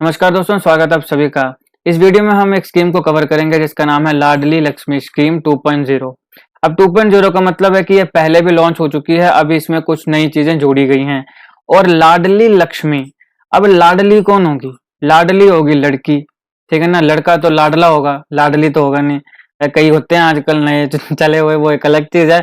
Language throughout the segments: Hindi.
नमस्कार दोस्तों, स्वागत है आप सभी का। इस वीडियो में हम एक स्कीम को कवर करेंगे जिसका नाम है लाडली लक्ष्मी स्कीम 2.0। अब 2.0 का मतलब है कि ये पहले भी लॉन्च हो चुकी है, अभी इसमें कुछ नई चीजें जोड़ी गई हैं। और लाडली लक्ष्मी, अब लाडली कौन होगी? लाडली होगी लड़की, ठीक है ना। लड़का तो लाडला होगा, लाडली तो होगा नहीं। कई होते हैं आजकल नए चले हुए, वो एक अलग चीज है।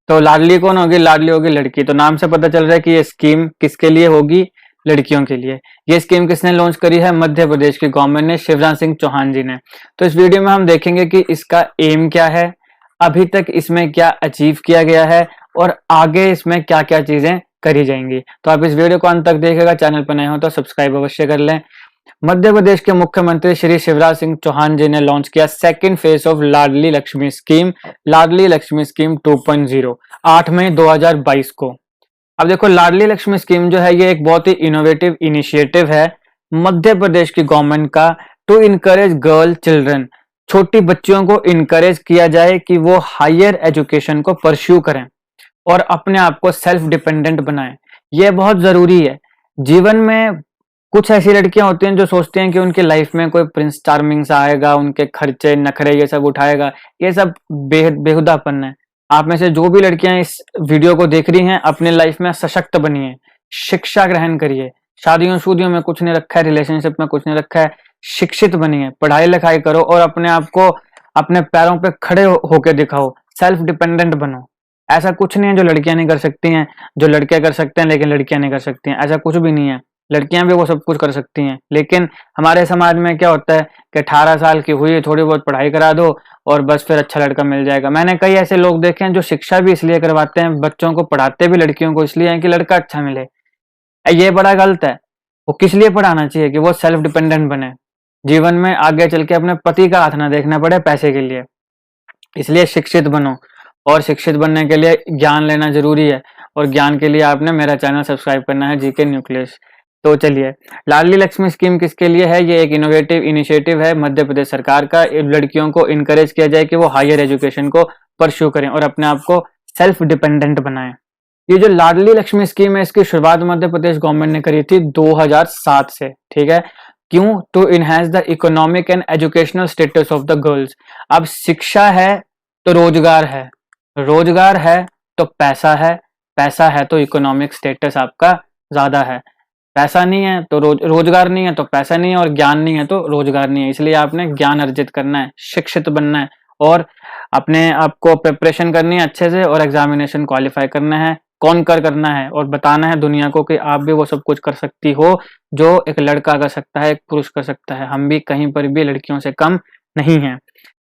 तो लाडली कौन होगी? लाडली होगी लड़की। तो नाम से पता चल रहा है कि ये स्कीम किसके लिए होगी? लड़कियों के लिए। ये स्कीम किसने लॉन्च करी है? मध्य प्रदेश की गवर्नमेंट ने, शिवराज सिंह चौहान जी ने। तो इस वीडियो में हम देखेंगे कि इसका एम क्या है, अभी तक इसमें क्या अचीव किया गया है और आगे इसमें क्या क्या चीजें करी जाएंगी। तो आप इस वीडियो को अंत तक देखेगा, चैनल पर नए हो तो सब्सक्राइब अवश्य कर लें। मध्य प्रदेश के मुख्यमंत्री श्री शिवराज सिंह चौहान जी ने लॉन्च किया second phase of Ladli Lakshmi scheme, Ladli Lakshmi scheme 2.0, 8 मई 2022 को। अब देखो, लाडली लक्ष्मी स्कीम जो है ये एक बहुत ही इनोवेटिव इनिशिएटिव है मध्य प्रदेश की गवर्नमेंट का, टू इनकरेज गर्ल चिल्ड्रन। छोटी बच्चियों को इनकरेज किया जाए कि वो हायर एजुकेशन को परस्यू करें और अपने आप को सेल्फ डिपेंडेंट बनाएं। यह बहुत जरूरी है जीवन में। कुछ ऐसी लड़कियां होती हैं जो सोचती हैं कि उनकी लाइफ में कोई प्रिंस चार्मिंग सा आएगा, उनके खर्चे नखरे ये सब उठाएगा। ये सब बेहुदापन है। आप में से जो भी लड़कियां इस वीडियो को देख रही हैं, अपने लाइफ में सशक्त बनिए, शिक्षा ग्रहण करिए। शादियों शुदियों में कुछ नहीं रखा है, रिलेशनशिप में कुछ नहीं रखा है। शिक्षित बनिए, पढ़ाई लिखाई करो और अपने आप को अपने पैरों पे खड़े होकर दिखाओ, सेल्फ डिपेंडेंट बनो। ऐसा कुछ नहीं है जो लड़कियां नहीं कर सकती हैं, जो लड़के कर सकते हैं लेकिन लड़कियां नहीं कर सकती हैं, ऐसा कुछ भी नहीं है। लड़कियां भी वो सब कुछ कर सकती हैं। लेकिन हमारे समाज में क्या होता है कि 18 साल की हुई, थोड़ी बहुत पढ़ाई करा दो और बस फिर अच्छा लड़का मिल जाएगा। मैंने कई ऐसे लोग देखे हैं जो शिक्षा भी इसलिए करवाते हैं, बच्चों को पढ़ाते भी लड़कियों को इसलिए है कि लड़का अच्छा मिले। ये बड़ा गलत है। वो किस लिए पढ़ाना चाहिए? कि वो सेल्फ डिपेंडेंट बने, जीवन में आगे चल के अपने पति का हाथ ना देखना पड़े पैसे के लिए। इसलिए शिक्षित बनो, और शिक्षित बनने के लिए ज्ञान लेना जरूरी है। और ज्ञान के लिए आपने मेरा चैनल सब्सक्राइब करना है, जीके न्यूक्लियस। तो चलिए, लाडली लक्ष्मी स्कीम किसके लिए है? ये एक इनोवेटिव इनिशिएटिव है मध्य प्रदेश सरकार का। लड़कियों को इनकरेज किया जाए कि वो हायर एजुकेशन को परस्यू करें और अपने आप को सेल्फ डिपेंडेंट बनाएं। ये जो लाडली लक्ष्मी स्कीम है, इसकी शुरुआत मध्य प्रदेश गवर्नमेंट ने करी थी 2007 से, ठीक है। क्यों? To enhance the economic and educational status of the girls. अब शिक्षा है तो रोजगार है, रोजगार है तो पैसा है, पैसा है तो इकोनॉमिक स्टेटस आपका ज्यादा है। पैसा नहीं है तो रोजगार नहीं है तो पैसा नहीं है, और ज्ञान नहीं है तो रोजगार नहीं है। इसलिए आपने ज्ञान अर्जित करना है, शिक्षित बनना है और अपने आप को प्रिपरेशन करनी है अच्छे से, और एग्जामिनेशन क्वालिफाई करना है, कॉन्कर करना है और बताना है दुनिया को कि आप भी वो सब कुछ कर सकती हो जो एक लड़का कर सकता है, एक पुरुष कर सकता है। हम भी कहीं पर भी लड़कियों से कम नहीं है।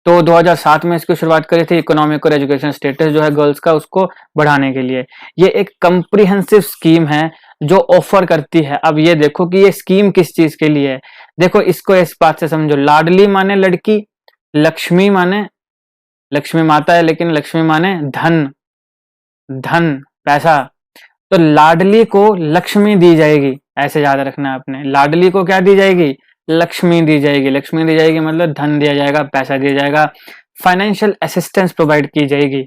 तो 2007 में इसकी शुरुआत करी थी, इकोनॉमिक और एजुकेशन स्टेटस जो है गर्ल्स का, उसको बढ़ाने के लिए। ये एक कंप्रिहेंसिव स्कीम है जो ऑफर करती है। अब ये देखो कि ये स्कीम किस चीज के लिए है। देखो, इसको इस बात से समझो, लाडली माने लड़की, लक्ष्मी माने लक्ष्मी माता है, लेकिन लक्ष्मी माने धन, धन पैसा। तो लाडली को लक्ष्मी दी जाएगी, ऐसे याद रखना है आपने। लाडली को क्या दी जाएगी? लक्ष्मी दी जाएगी। लक्ष्मी दी जाएगी मतलब धन दिया जाएगा, पैसा दिया जाएगा, फाइनेंशियल असिस्टेंस प्रोवाइड की जाएगी।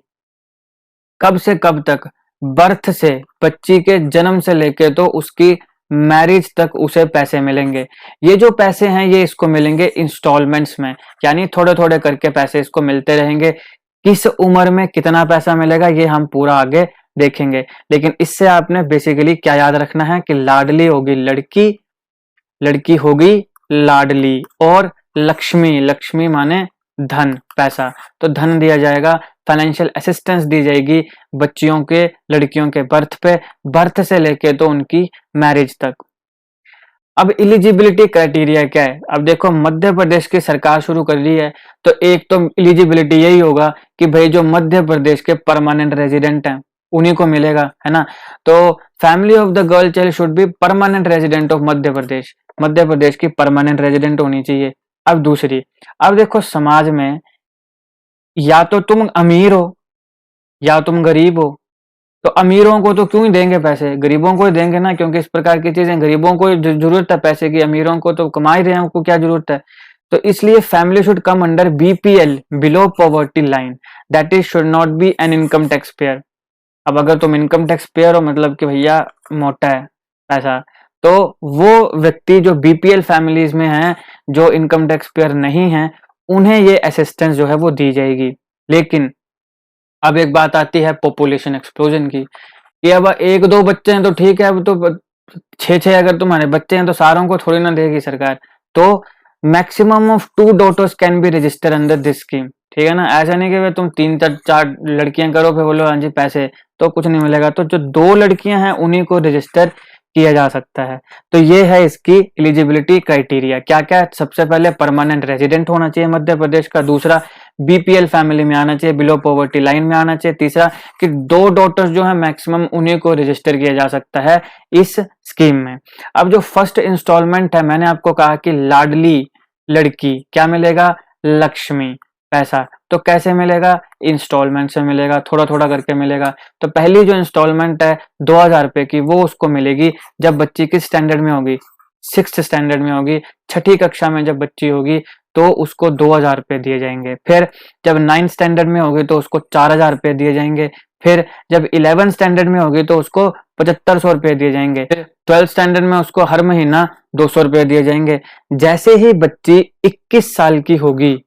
कब से कब तक? बर्थ से, बच्ची के जन्म से लेके तो उसकी मैरिज तक उसे पैसे मिलेंगे। ये जो पैसे हैं ये इसको मिलेंगे इंस्टॉलमेंट्स में, यानी थोड़े थोड़े करके पैसे इसको मिलते रहेंगे। किस उम्र में कितना पैसा मिलेगा ये हम पूरा आगे देखेंगे। लेकिन इससे आपने बेसिकली क्या याद रखना है कि लाडली होगी लड़की, लड़की होगी लाडली, और लक्ष्मी, लक्ष्मी माने धन, पैसा। तो धन दिया जाएगा, फाइनेंशियल असिस्टेंस दी जाएगी बच्चियों के, लड़कियों के बर्थ पे, बर्थ से लेके तो उनकी मैरिज तक। अब इलिजिबिलिटी क्राइटेरिया क्या है? अब देखो, मध्य प्रदेश की सरकार शुरू कर रही है तो एक तो इलिजिबिलिटी यही होगा कि भाई जो मध्य प्रदेश के परमानेंट रेजिडेंट हैं उन्हीं को मिलेगा, है ना। तो family of the girl child should be permanent resident of Madhya Pradesh, Madhya Pradesh की परमानेंट रेजिडेंट होनी चाहिए। अब दूसरी, अब देखो समाज में या तो तुम अमीर हो या तुम गरीब हो। तो अमीरों को तो क्यों ही देंगे पैसे, गरीबों को ही देंगे ना, क्योंकि इस प्रकार की चीजें गरीबों को जरूरत है पैसे की, अमीरों को तो कमा ही रहे हैं, उनको क्या जरूरत है। तो इसलिए family should come under BPL, below poverty line, that is should not be an income tax payer. अब अगर तुम इनकम टैक्स पेयर हो, मतलब कि भैया मोटा है पैसा, तो वो व्यक्ति जो बीपीएल फैमिलीज में हैं, जो इनकम टैक्स पेयर नहीं हैं, उन्हें ये असिस्टेंस जो है वो दी जाएगी। लेकिन अब एक बात आती है पॉपुलेशन एक्सप्लोजन की, कि अब एक दो बच्चे हैं तो ठीक है, अब तो छह छह अगर तुम्हारे बच्चे हैं तो सारों को थोड़ी ना देगी सरकार। तो maximum of 2 daughters can be register under this scheme, ठीक है ना। ऐसा नहीं कि तुम 3 4 लड़कियां करो फिर बोलो हाँ जी पैसे, तो कुछ नहीं मिलेगा। तो जो 2 लड़कियां हैं उन्हीं को रजिस्टर किया जा सकता है। तो ये है इसकी एलिजिबिलिटी क्राइटेरिया। क्या क्या, सबसे पहले परमानेंट रेजिडेंट होना चाहिए मध्य प्रदेश का, दूसरा बीपीएल फैमिली में आना चाहिए, बिलो पॉवर्टी लाइन में आना चाहिए, तीसरा कि 2 डॉटर्स जो है मैक्सिमम उन्हीं को रजिस्टर किया जा सकता है इस स्कीम में। अब जो फर्स्ट इंस्टॉलमेंट है, मैंने आपको कहा कि लाडली लड़की क्या मिलेगा, लक्ष्मी पैसा। तो कैसे मिलेगा, इंस्टॉलमेंट से मिलेगा, थोड़ा थोड़ा करके मिलेगा। तो पहली जो इंस्टॉलमेंट है 2000 रुपए की, वो उसको मिलेगी जब बच्ची किस स्टैंडर्ड में होगी, 6th स्टैंडर्ड में होगी। छठी कक्षा में जब बच्ची होगी तो उसको 2000 रुपए दिए जाएंगे। फिर जब 9th स्टैंडर्ड में होगी तो उसको 4000 रुपए दिए जाएंगे। फिर जब 11th स्टैंडर्ड में होगी तो उसको 7500 रुपए दिए जाएंगे। फिर 12th स्टैंडर्ड में उसको हर महीना 200 रुपए दिए जाएंगे। जैसे ही बच्ची 21 साल की होगी,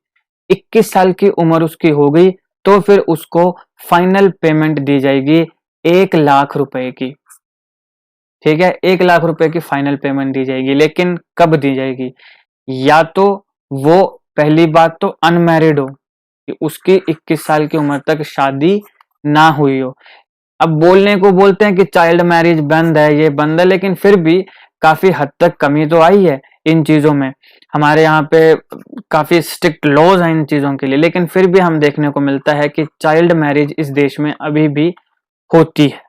21 साल की उम्र उसकी हो गई, तो फिर उसको फाइनल पेमेंट दी जाएगी 1 लाख रुपए की, ठीक है। 1 लाख रुपए की फाइनल पेमेंट दी जाएगी। लेकिन कब दी जाएगी, या तो वो पहली बात तो अनमैरिड हो, कि उसकी 21 साल की उम्र तक शादी ना हुई हो। अब बोलने को बोलते हैं कि चाइल्ड मैरिज बंद है, ये बंद है, लेकिन फिर भी काफी हद तक कमी तो आई है इन चीजों में। हमारे यहाँ पे काफी स्ट्रिक्ट लॉज हैं इन चीजों के लिए, लेकिन फिर भी हम देखने को मिलता है कि चाइल्ड मैरिज इस देश में अभी भी होती है,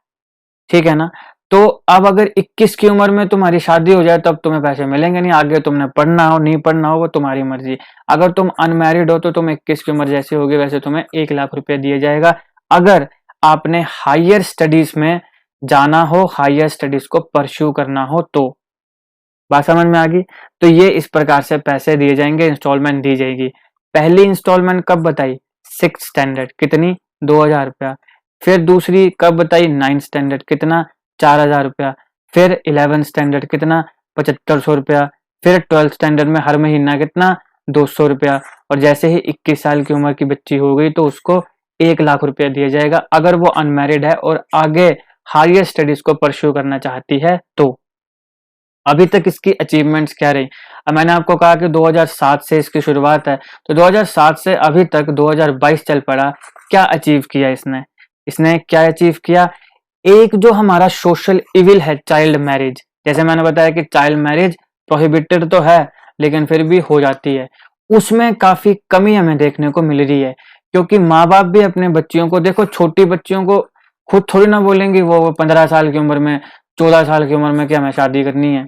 ठीक है ना। तो अब अगर 21 की उम्र में तुम्हारी शादी हो जाए तब तुम्हें पैसे मिलेंगे नहीं, आगे तुमने पढ़ना हो नहीं पढ़ना हो वो तुम्हारी मर्जी। अगर तुम अनमैरिड हो तो तुम 21 की उम्र जैसी होगी वैसे तुम्हें 1 लाख रुपए दिया जाएगा, अगर आपने हायर स्टडीज में जाना हो, हायर स्टडीज को परस्यू करना हो तो। बात समझ में आ गई। तो ये इस प्रकार से पैसे दिए जाएंगे, इंस्टॉलमेंट दी जाएगी। पहली इंस्टॉलमेंट कब बताई, 6th स्टैंडर्ड, कितनी, 2000 रुपया। फिर दूसरी कब बताई, 9th स्टैंडर्ड, कितना, 4000 रुपया। फिर 11th स्टैंडर्ड कितना, 7500 रुपया। फिर 12th स्टैंडर्ड में हर महीना कितना, 200 रुपया। और जैसे ही 21 साल की उम्र की बच्ची हो गई तो उसको 1 लाख रुपया दिया जाएगा, अगर वो अनमैरिड है और आगे हायर स्टडीज को परस्यू करना चाहती है तो। अभी तक इसकी अचीवमेंट्स क्या रही, अब मैंने आपको कहा कि 2007 से इसकी शुरुआत है, तो 2007 से अभी तक 2022 चल पड़ा, क्या अचीव किया इसने, इसने क्या अचीव किया। एक जो हमारा सोशल इविल है चाइल्ड मैरिज, जैसे मैंने बताया कि चाइल्ड मैरिज प्रोहिबिटेड तो है लेकिन फिर भी हो जाती है, उसमें काफी कमी हमें देखने को मिल रही है। क्योंकि माँ बाप भी अपने बच्चियों को, देखो छोटी बच्चियों को खुद थोड़ी ना बोलेंगी, वो 15 साल की उम्र में, 14 साल की उम्र में कि हमें शादी करनी है,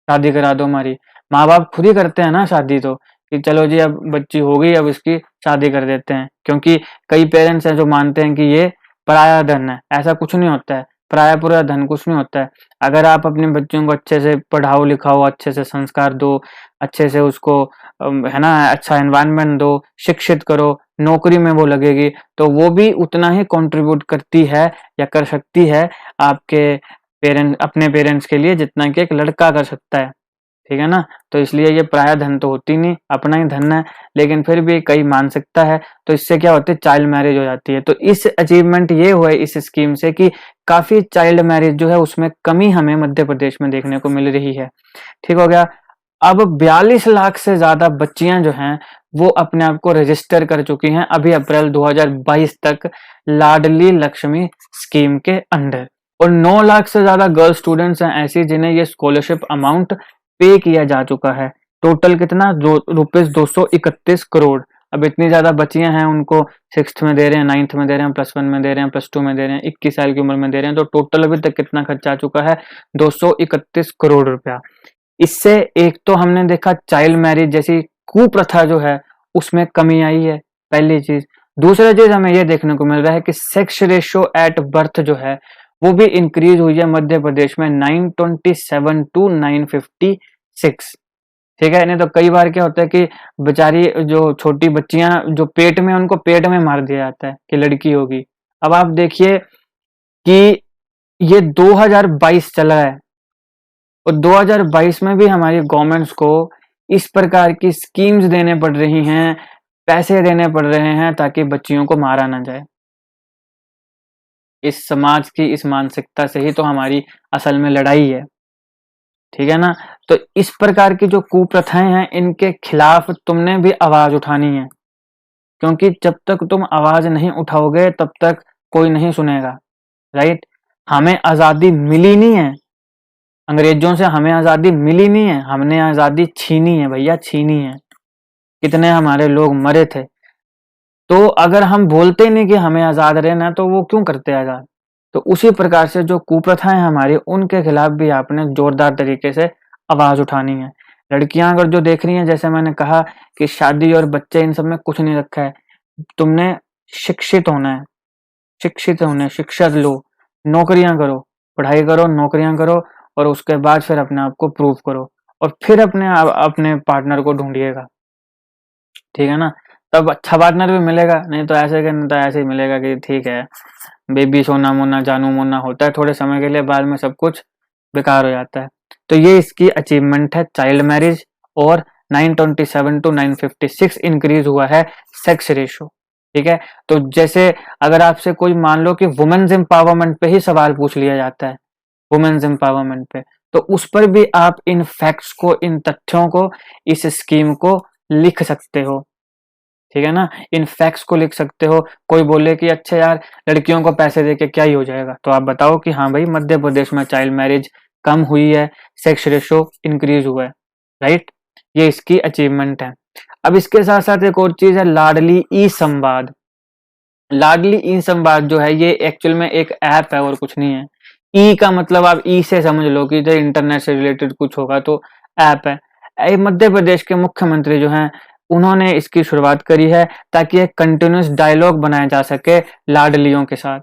शादी करा दो हमारी। माँ बाप खुद ही करते हैं ना शादी, तो कि चलो जी अब बच्ची हो गई अब इसकी शादी कर देते हैं। क्योंकि कई पेरेंट्स हैं जो मानते हैं कि ये पराया धन है, ऐसा कुछ नहीं होता है, पराया पूरा धन कुछ नहीं होता है। अगर आप अपने बच्चों को अच्छे से पढ़ाओ लिखाओ, अच्छे से संस्कार दो, अच्छे से उसको है ना अच्छा एनवायरनमेंट दो, शिक्षित करो, नौकरी में वो लगेगी, तो वो भी उतना ही कंट्रीब्यूट करती है या कर सकती है आपके अपने पेरेंट्स के लिए जितना कि एक लड़का कर सकता है, ठीक है ना। तो इसलिए ये पराया धन तो होती नहीं, अपना ही धन है, लेकिन फिर भी कई मान सकता है। तो इससे क्या होती है, चाइल्ड मैरिज हो जाती है। तो इस अचीवमेंट ये हुआ इस स्कीम से कि काफी चाइल्ड मैरिज जो है उसमें कमी हमें मध्य प्रदेश में देखने को मिल रही है, ठीक हो गया। अब 42 लाख से ज्यादा बच्चियां जो हैं वो अपने आप को रजिस्टर कर चुकी हैं अभी अप्रैल 2022 तक लाडली लक्ष्मी स्कीम के अंडर। और 9 लाख से ज्यादा गर्ल स्टूडेंट्स हैं ऐसी जिन्हें ये स्कॉलरशिप अमाउंट पे किया जा चुका है। टोटल कितना, रुपीज 231 करोड़। अब इतनी ज्यादा बच्चियां हैं, उनको 6th में दे रहे हैं, 9th में दे रहे हैं, +1 में दे रहे हैं, +2 में दे रहे हैं, 21 साल की उम्र में दे रहे हैं, तो टोटल अभी तक कितना खर्चा आ चुका है, 231 करोड़ रुपया। इससे एक तो हमने देखा चाइल्ड मैरिज जैसी कुप्रथा जो है उसमें कमी आई है, पहली चीज। दूसरा चीज हमें यह देखने को मिल रहा है कि सेक्स रेशियो एट बर्थ जो है वो भी इंक्रीज हुई है मध्य प्रदेश में 927 टू 956, ठीक है। नहीं तो कई बार क्या होता है कि बेचारी जो छोटी बच्चियां जो पेट में, उनको पेट में मार दिया जाता है कि लड़की होगी। अब आप देखिए कि ये 2022 चला है, और 2022 में भी हमारी गवर्नमेंट्स को इस प्रकार की स्कीम्स देने पड़ रही हैं, पैसे देने पड़ रहे हैं ताकि बच्चियों को मारा ना जाए। इस समाज की इस मानसिकता से ही तो हमारी असल में लड़ाई है, ठीक है ना। तो इस प्रकार की जो कुप्रथाएं हैं इनके खिलाफ तुमने भी आवाज उठानी है, क्योंकि जब तक तुम आवाज नहीं उठाओगे तब तक कोई नहीं सुनेगा, राइट। हमें आजादी मिली नहीं है, अंग्रेजों से हमें आजादी मिली नहीं है, हमने आजादी छीनी है भैया, छीनी है। कितने हमारे लोग मरे थे। तो अगर हम बोलते नहीं कि हमें आजाद रहना तो वो क्यों करते आजाद। तो उसी प्रकार से जो कुप्रथाएं हमारी उनके खिलाफ भी आपने जोरदार तरीके से आवाज उठानी है। लड़कियां अगर जो देख रही हैं, जैसे मैंने कहा कि शादी और बच्चे इन सब में कुछ नहीं रखा है, तुमने शिक्षित होना है, शिक्षित होना है, शिक्षा लो, नौकरियां करो, पढ़ाई करो, नौकरियां करो और उसके बाद फिर अपने आप को प्रूव करो और फिर अपने पार्टनर को ढूंढिएगा, ठीक है ना। तब अच्छा पार्टनर भी मिलेगा, नहीं तो ऐसे ही मिलेगा कि ठीक है बेबी सोना मोना जानू मोना होता है थोड़े समय के लिए, बाद में सब कुछ बेकार हो जाता है। तो ये इसकी अचीवमेंट है चाइल्ड मैरिज, और 927 टू 956 इंक्रीज हुआ है सेक्स रेशो, ठीक है। तो जैसे अगर आपसे कोई मान लो कि वुमेन्स एम्पावरमेंट पे ही सवाल पूछ लिया जाता है, वुमेन्स एम्पावरमेंट पे, तो उस पर भी आप इन फैक्ट्स को, इन तथ्यों को, इस स्कीम को लिख सकते हो, ठीक है ना। इन फैक्ट्स को लिख सकते हो। कोई बोले कि अच्छा यार लड़कियों को पैसे देके क्या ही हो जाएगा, तो आप बताओ कि हाँ भाई मध्य प्रदेश में चाइल्ड मैरिज कम हुई है, सेक्स रेशो इंक्रीज हुआ है, राइट। ये इसकी अचीवमेंट है। अब इसके साथ साथ एक और चीज है लाडली ई संवाद। लाडली ई संवाद जो है ये एक्चुअल में एक ऐप है और कुछ नहीं है। ई का मतलब आप ई से समझ लो कि जो इंटरनेट से रिलेटेड कुछ होगा, तो ऐप है। मध्य प्रदेश के मुख्यमंत्री जो हैं उन्होंने इसकी शुरुआत करी है ताकि एक कंटिन्यूस डायलॉग बनाया जा सके लाडलियों के साथ,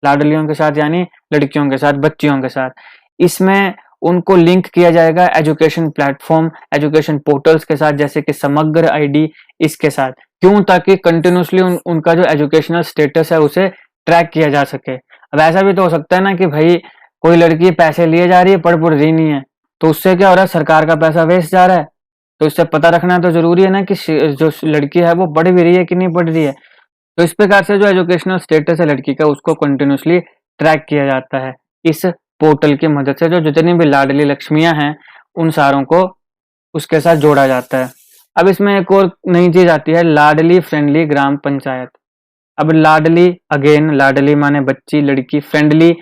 लाडलियों के साथ यानी लड़कियों के साथ, बच्चियों के साथ। इसमें उनको लिंक किया जाएगा एजुकेशन प्लेटफॉर्म, एजुकेशन पोर्टल्स के साथ, जैसे कि समग्र आईडी, इसके साथ। क्यों? ताकि कंटिन्यूसली उनका जो एजुकेशनल स्टेटस है उसे ट्रैक किया जा सके। अब ऐसा भी तो हो सकता है ना कि भाई कोई लड़की पैसे लिए जा रही है, पढ़ रही नहीं है, तो उससे क्या हो रहा है, सरकार का पैसा वेस्ट जा रहा है। तो इससे पता रखना तो जरूरी है ना कि जो लड़की है वो पढ़ भी रही है कि नहीं पढ़ रही है। तो इस प्रकार से जो एजुकेशनल स्टेटस है लड़की का उसको कंटिन्यूसली ट्रैक किया जाता है इस पोर्टल की मदद से। जो जितनी भी लाडली लक्ष्मियां हैं उन सारों को उसके साथ जोड़ा जाता है। अब इसमें एक और नई चीज आती है, लाडली फ्रेंडली ग्राम पंचायत। अब लाडली, अगेन लाडली माने बच्ची, लड़की, फ्रेंडली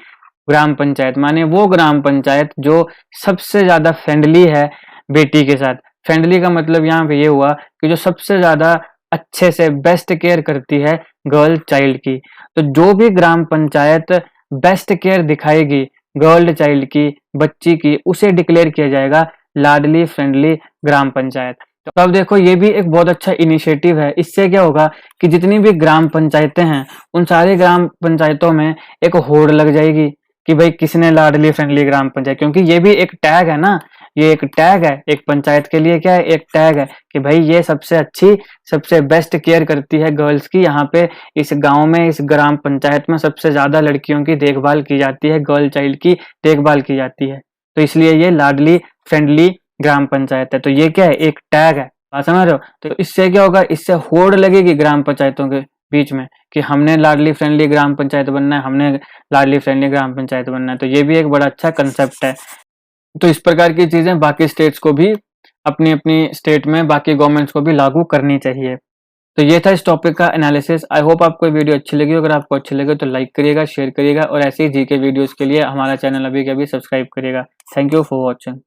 ग्राम पंचायत माने वो ग्राम पंचायत जो सबसे ज्यादा फ्रेंडली है बेटी के साथ। फ्रेंडली का मतलब यहाँ पे ये हुआ कि जो सबसे ज्यादा अच्छे से बेस्ट केयर करती है गर्ल चाइल्ड की। तो जो भी ग्राम पंचायत बेस्ट केयर दिखाएगी गर्ल चाइल्ड की, बच्ची की, उसे डिक्लेयर किया जाएगा लाडली फ्रेंडली ग्राम पंचायत। तो अब देखो ये भी एक बहुत अच्छा इनिशिएटिव है। इससे क्या होगा कि जितनी भी ग्राम पंचायतें हैं उन सारे ग्राम पंचायतों में एक होड़ लग जाएगी कि भाई किसने लाडली फ्रेंडली ग्राम पंचायत, क्योंकि ये भी एक टैग है ना, ये एक टैग है एक पंचायत के लिए। क्या है? एक टैग है कि भाई ये सबसे अच्छी, सबसे बेस्ट केयर करती है गर्ल्स की। यहाँ पे इस गांव में, इस ग्राम पंचायत में सबसे ज्यादा लड़कियों की देखभाल की जाती है, गर्ल चाइल्ड की देखभाल की जाती है, तो इसलिए ये लाडली फ्रेंडली ग्राम पंचायत है। तो ये क्या है? एक टैग है, बात समझ रहे हो। तो इससे क्या होगा, इससे होड़ लगेगी ग्राम पंचायतों के बीच में कि हमने लाडली फ्रेंडली ग्राम पंचायत बनना है, हमने लाडली फ्रेंडली ग्राम पंचायत बनना है। तो ये भी एक बड़ा अच्छा कंसेप्ट है। तो इस प्रकार की चीजें बाकी स्टेट्स को भी, अपनी अपनी स्टेट में बाकी गवर्नमेंट्स को भी लागू करनी चाहिए। तो ये था इस टॉपिक का एनालिसिस। आई होप आपको वीडियो अच्छी लगी। अगर आपको अच्छी लगे तो लाइक करिएगा, शेयर करिएगा और ऐसे ही जीके वीडियोस के लिए हमारा चैनल अभी के अभी सब्सक्राइब करिएगा। Thank you for watching.